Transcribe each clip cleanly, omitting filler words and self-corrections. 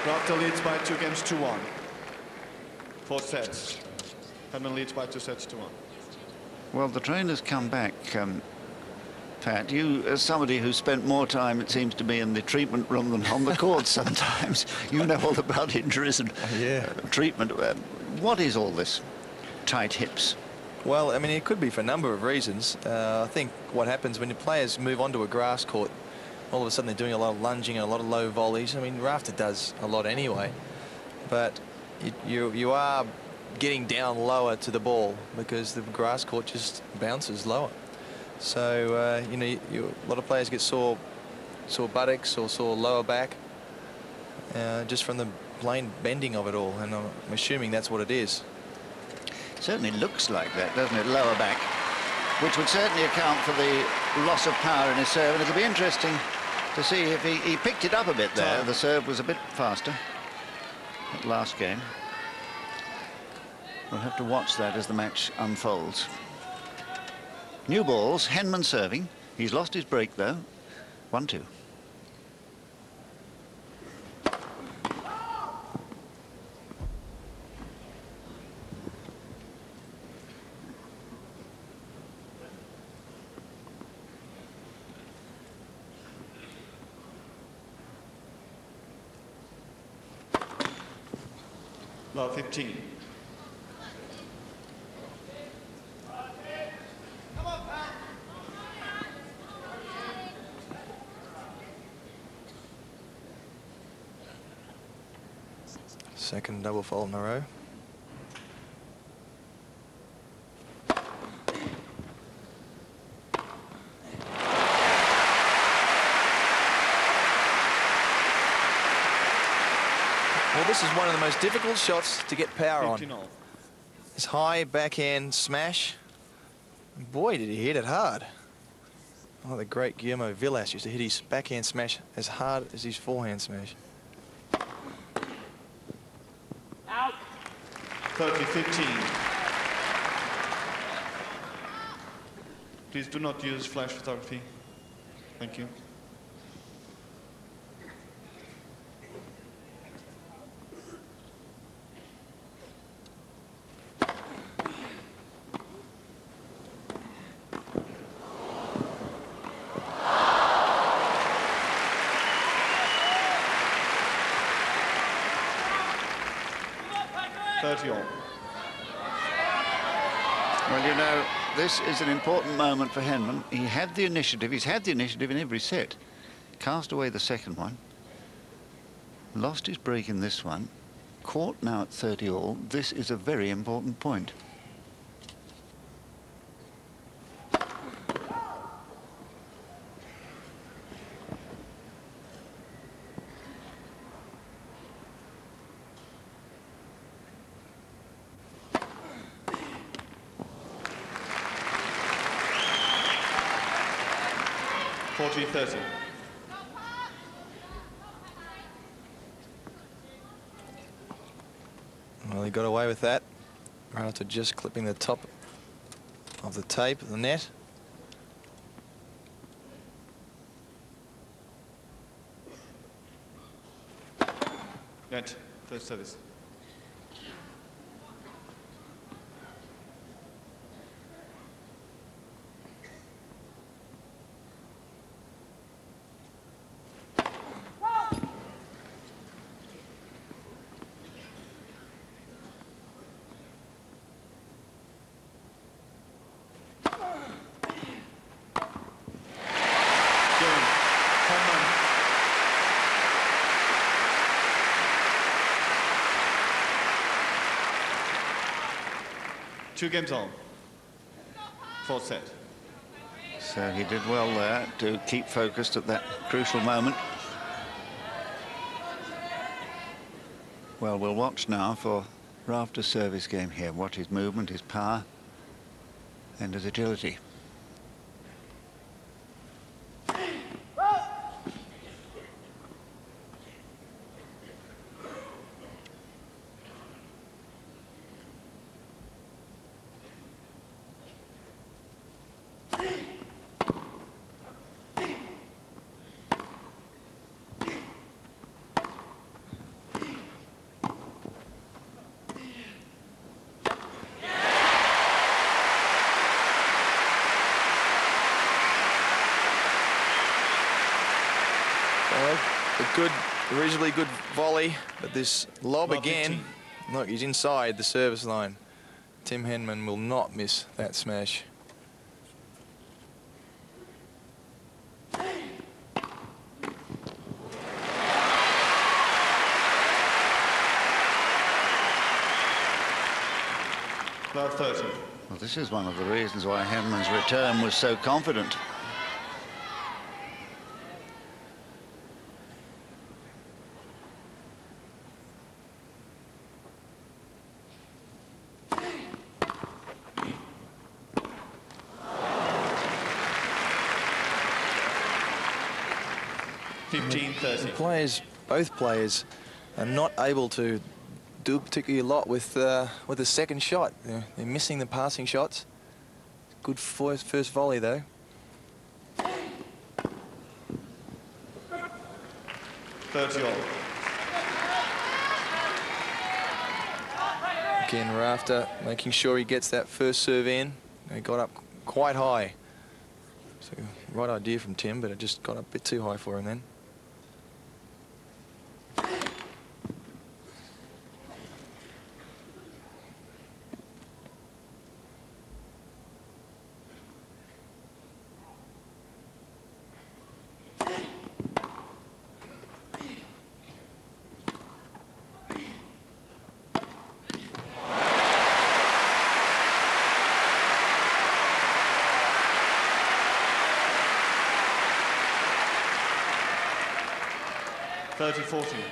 Rafter leads by 2 games to 1. 4 sets. Henman leads by 2 sets to 1. Well, the trainer's come back, Pat. You, as somebody who spent more time, it seems to me, in the treatment room than on the court sometimes, you know all about injuries and treatment. What is all this? Tight hips? Well, I mean, it could be for a number of reasons. I think what happens when the players move onto a grass court, all of a sudden they're doing a lot of lunging and a lot of low volleys. I mean, rafter does a lot anyway, but you are getting down lower to the ball because the grass court just bounces lower. So you know, a lot of players get sore buttocks or sore lower back just from the plain bending of it all, and I'm assuming that's what it is. Certainly looks like that, doesn't it? Lower back, which would certainly account for the loss of power in his serve, and it'll be interesting to see if he picked it up a bit there. The serve was a bit faster at last game. We'll have to watch that as the match unfolds. New balls, Henman serving. He's lost his break though. 1-2. Love 15. Second double fault in a row. Well, this is one of the most difficult shots to get power on. This high backhand smash. Boy, did he hit it hard. Oh, the great Guillermo Villas used to hit his backhand smash as hard as his forehand smash. Out. 30-15. Please do not use flash photography. Thank you. Well, you know, this is an important moment for Henman. He had the initiative. He's had the initiative in every set. Cast away the second one. Lost his break in this one. Caught now at 30 all. This is a very important point. Well, he got away with that. Right after just clipping the top of the tape, the net. Net, first service. Two games on. Fourth set. So he did well there to keep focused at that crucial moment. Well, we'll watch now for Rafter's service game here. Watch his movement, his power, and his agility. A reasonably good volley, but this lob again. 15. Look, he's inside the service line. Tim Henman will not miss that smash. Love 30. Well, this is one of the reasons why Henman's return was so confident. Both players are not able to do particularly a lot with the second shot. They're missing the passing shots. Good first volley though. Again, Rafter making sure he gets that first serve in. He got up quite high. So right idea from Tim, but it just got up a bit too high for him then.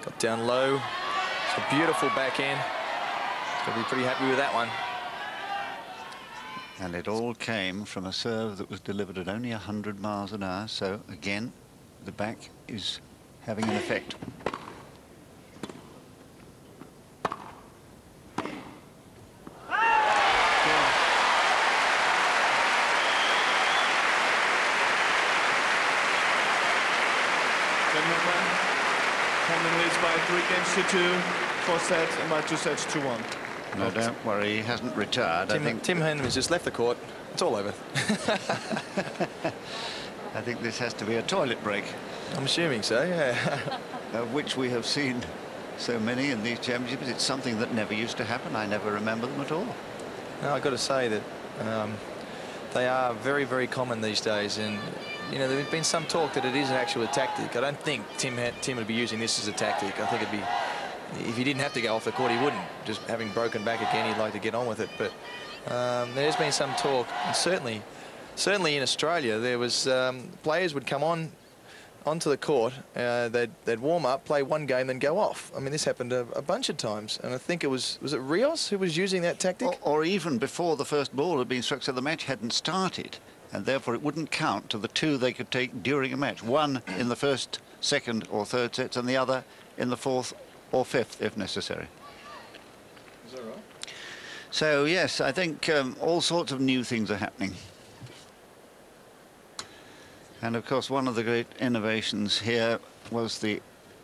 Got down low. It's a beautiful backhand. He'll be pretty happy with that one. And it all came from a serve that was delivered at only 100 miles an hour. So again, the back is having an effect. Henman leads by 3-2, 4 sets, and by 2 sets to 1. No, don't worry, he hasn't retired. Tim Henman's just left the court. It's all over. I think this has to be a toilet break. I'm assuming so, yeah. Of which we have seen so many in these championships. It's something that never used to happen. I never remember them at all. No, I've got to say that they are very, very common these days. And, you know, there's been some talk that it is actually a tactic. I don't think Tim would be using this as a tactic. I think it'd be, if he didn't have to go off the court, he wouldn't. Just having broken back again, he'd like to get on with it. But there's been some talk, and certainly in Australia, there was players would come onto the court, they'd warm up, play one game, then go off. I mean, this happened a bunch of times, and I think it was it Rios who was using that tactic? Or even before the first ball had been struck, so the match hadn't started, and therefore it wouldn't count to the two they could take during a match. One in the first, second or third sets, and the other in the fourth or fifth, if necessary. Is that right? So, yes, I think all sorts of new things are happening. And, of course, one of the great innovations here was the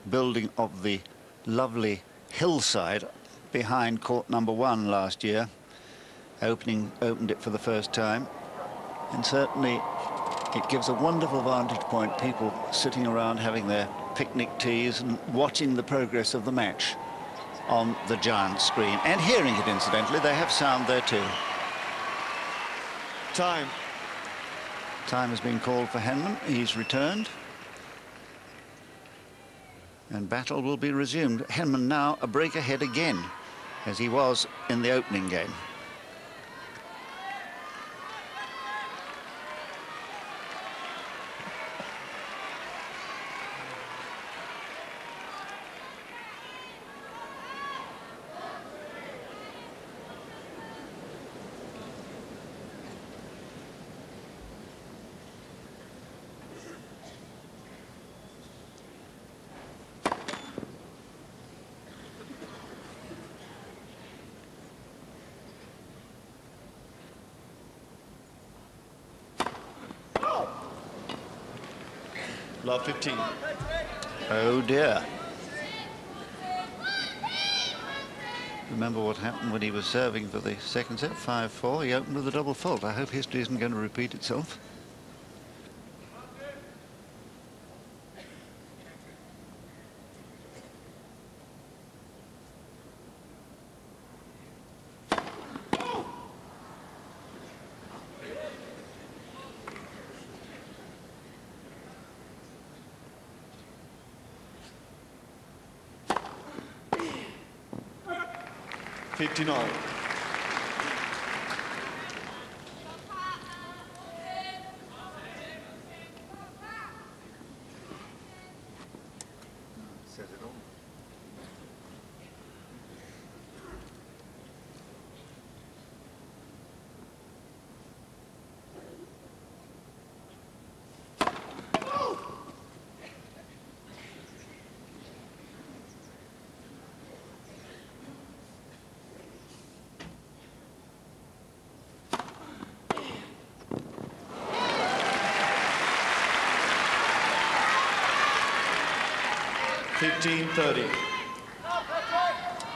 building of the lovely hillside behind court number 1 last year. Opened it for the first time. And certainly it gives a wonderful vantage point, people sitting around having their picnic teas and watching the progress of the match on the giant screen. And hearing it, incidentally. They have sound there too. Time. Time has been called for Henman. He's returned. And battle will be resumed. Henman now a break ahead again, as he was in the opening game. Love 15. Oh dear. Remember what happened when he was serving for the second set, 5-4. He opened with a double fault. I hope history isn't going to repeat itself. 15-all. Says it all.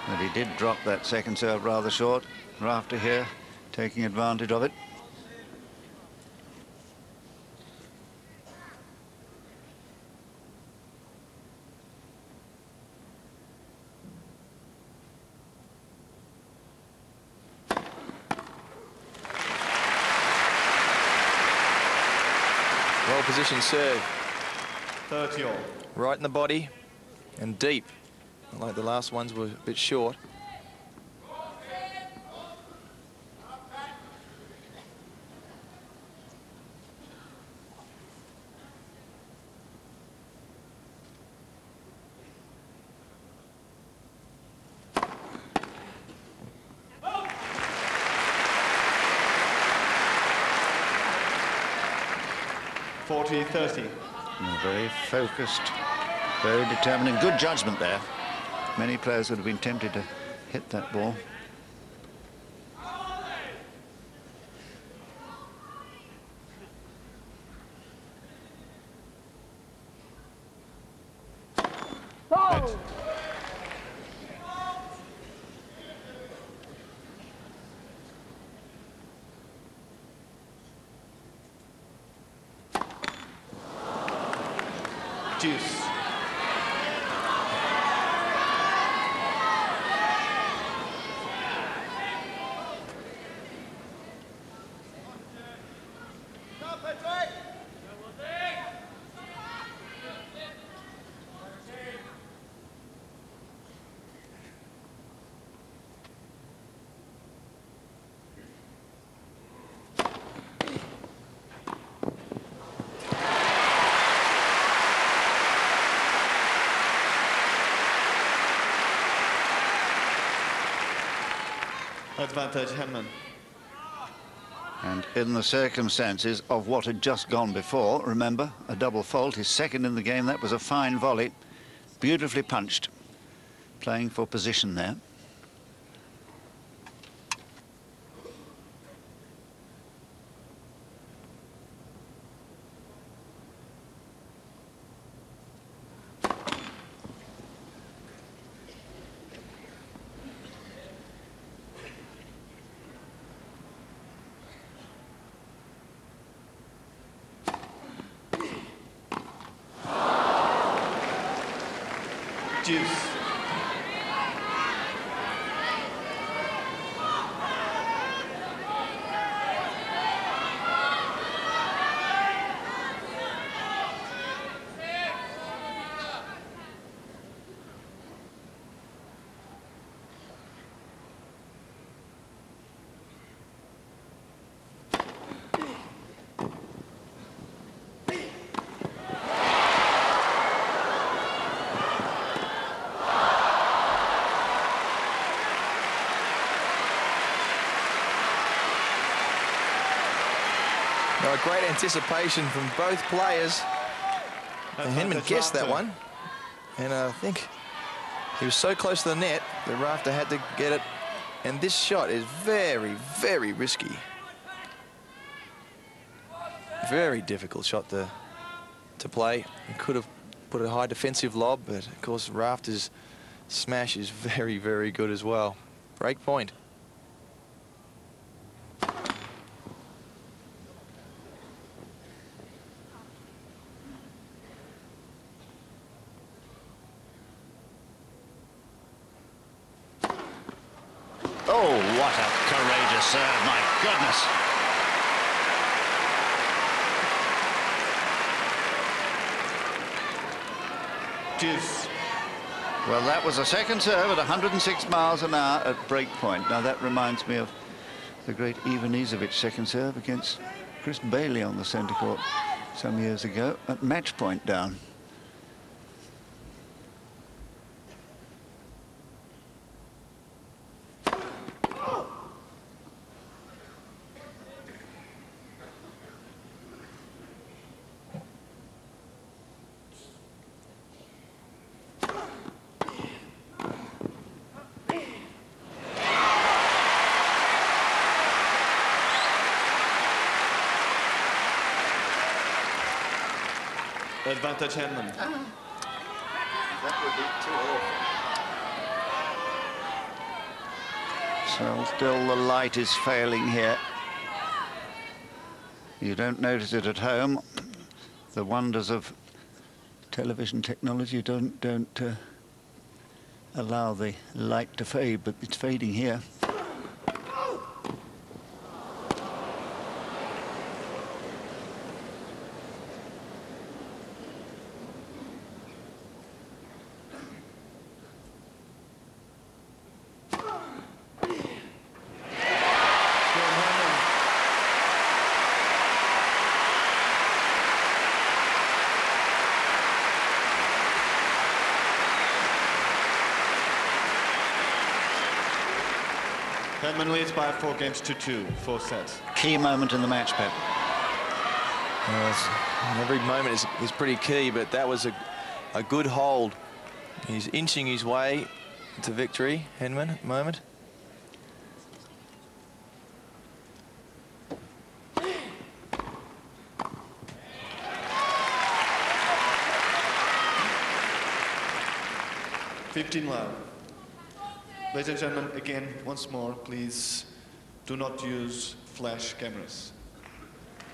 But he did drop that second serve rather short. Rafter here taking advantage of it. Well-positioned serve. 30-all. Right in the body and deep. Like the last ones were a bit short. Very focused, very determined, good judgment there. Many players would have been tempted to hit that ball. Oh. Juice. Advantage, henman. And in the circumstances of what had just gone before, remember, a double fault, his second in the game, that was a fine volley, beautifully punched, playing for position there. Juice. Great anticipation from both players. And Henman guessed that one. And I think he was so close to the net that Rafter had to get it. And this shot is very, very risky. Very difficult shot to play. He could have put a high defensive lob, but of course Rafter's smash is very, very good as well. Break point. Oh, what a courageous serve, my goodness. Juice. Well, that was a second serve at 106 miles an hour at break point. Now, that reminds me of the great Ivan Izovich second serve against Chris Bailey on the centre court some years ago at match point down. Advantage henman. That would be too awful. So still the light is failing here. You don't notice it at home. The wonders of television technology don't allow the light to fade, but it's fading here. Henman leads by 4 games to 2, 4 sets. Key moment in the match, Pep. Every moment is pretty key, but that was a good hold. He's inching his way to victory, Henman, at the moment. $15 Ladies and gentlemen, again, once more, please do not use flash cameras.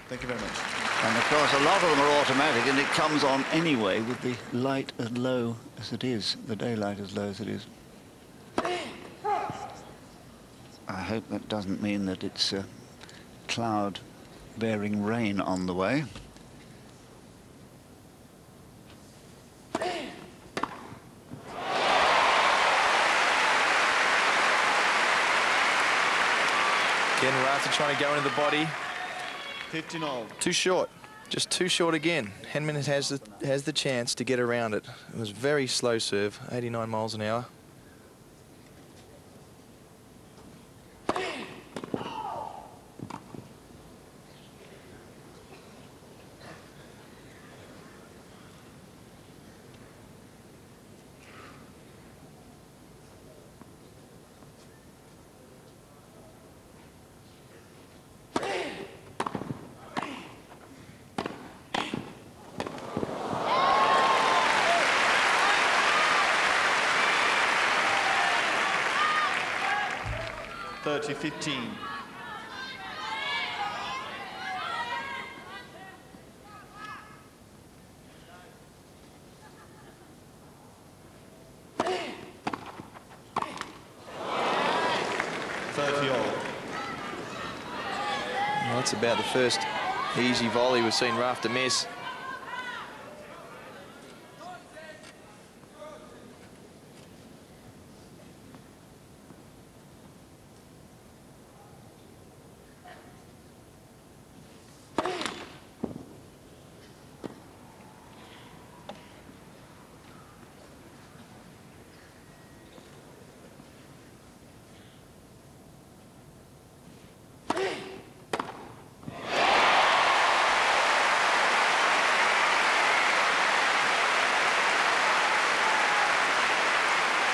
Thank you very much. And of course, a lot of them are automatic, and it comes on anyway with the light as low as it is, the daylight as low as it is. I hope that doesn't mean that it's cloud bearing rain on the way. Again, Rafter trying to go into the body. 15-all. Too short. Just too short again. Henman has the chance to get around it. It was very slow serve, 89 miles an hour. $30-15. Well, that's about the first easy volley we've seen Rafter miss.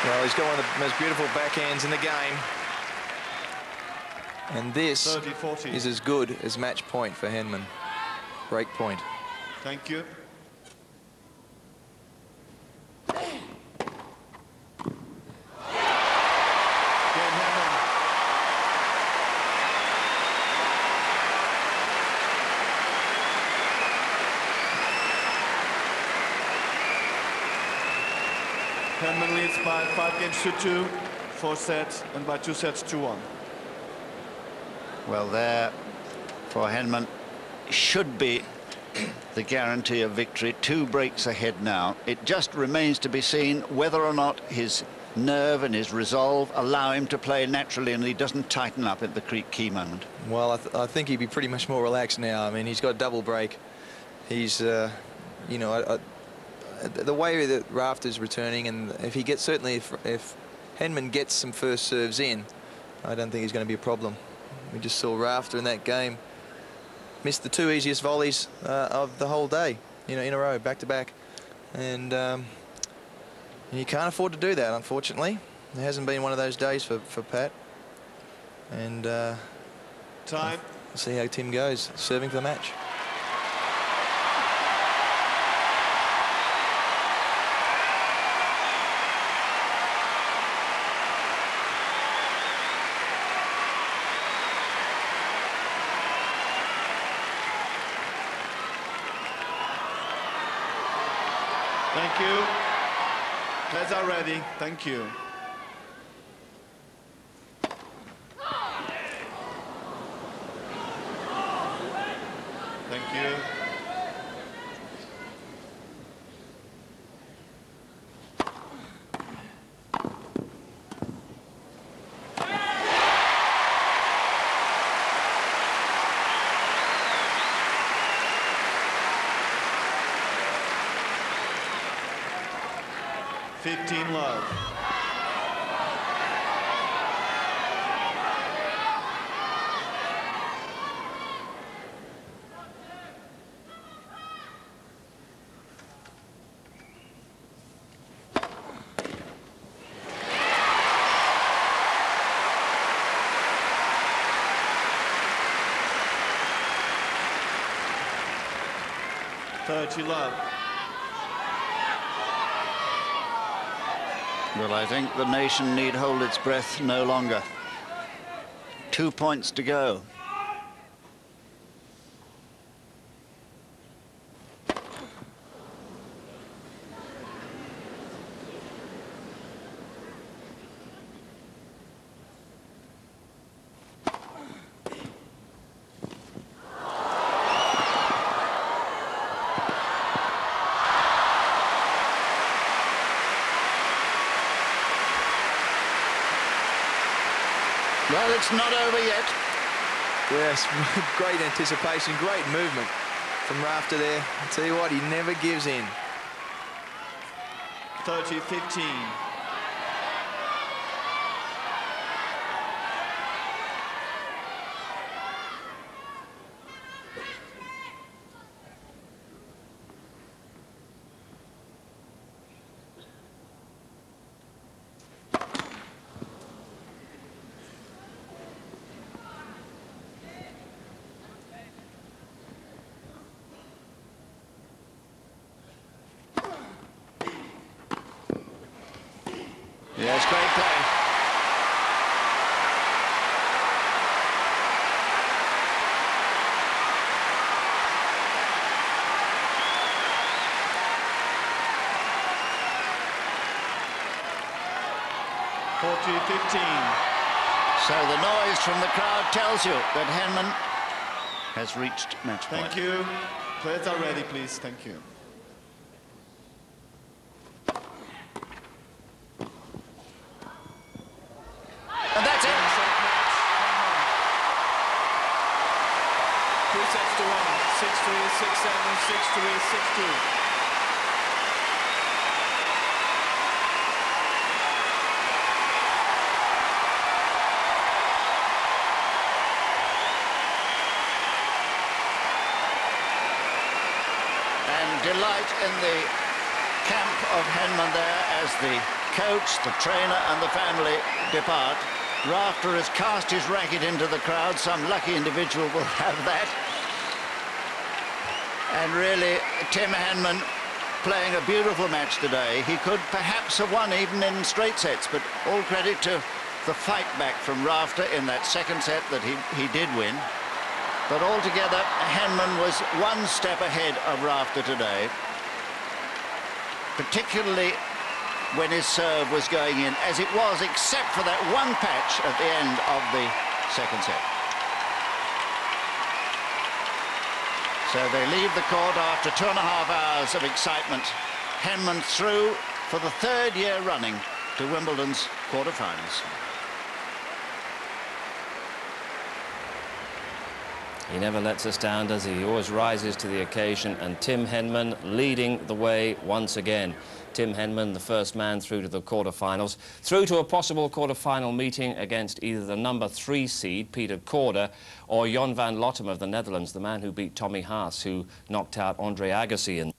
Well, he's got one of the most beautiful backhands in the game. And this 30-40. is as good as match point for Henman. Break point. Thank you. Henman leads by 5 games to 2, 4 sets, and by 2 sets to 1. Well, there for Henman should be the guarantee of victory. 2 breaks ahead now. It just remains to be seen whether or not his nerve and his resolve allow him to play naturally and he doesn't tighten up at the key moment. Well, I think he'd be pretty much more relaxed now. I mean, he's got a double break. He's, you know, the way that Rafter's returning, and if he gets, certainly if Henman gets some first serves in, I don't think he's going to be a problem. We just saw Rafter in that game missed the 2 easiest volleys of the whole day, you know, in a row, back to back, and you can't afford to do that, unfortunately. It hasn't been one of those days for Pat. And time. We'll see how Tim goes, serving for the match. Thank you. Players are ready. Thank you. Thank you. Love. Love. Well, I think the nation need hold its breath no longer. 2 points to go. Well, it's not over yet. Yes, great anticipation, great movement from Rafter there. I tell you what, he never gives in. 30-15. Yes, great play. So the noise from the crowd tells you that Henman has reached match point. Thank you. Players are ready, please. Thank you. And that's it. 2 sets to 1. 6-3, 6-7, 6-3, 6-2. Delight in the camp of Henman there as the coach, the trainer and the family depart. Rafter has cast his racket into the crowd. Some lucky individual will have that. And really, Tim Henman playing a beautiful match today. He could perhaps have won even in straight sets, but all credit to the fight back from Rafter in that second set that he did win. But altogether, Henman was one step ahead of Rafter today, particularly when his serve was going in, as it was, except for that one patch at the end of the second set. So they leave the court after 2.5 hours of excitement. Henman through for the 3rd year running to Wimbledon's quarter-finals. He never lets us down, does he? He always rises to the occasion, and Tim Henman leading the way once again. Tim Henman, the first man through to the quarter-finals, through to a possible quarter-final meeting against either the number 3 seed, Peter Korda, or Jon van Lottem of the Netherlands, the man who beat Tommy Haas, who knocked out Andre Agassi.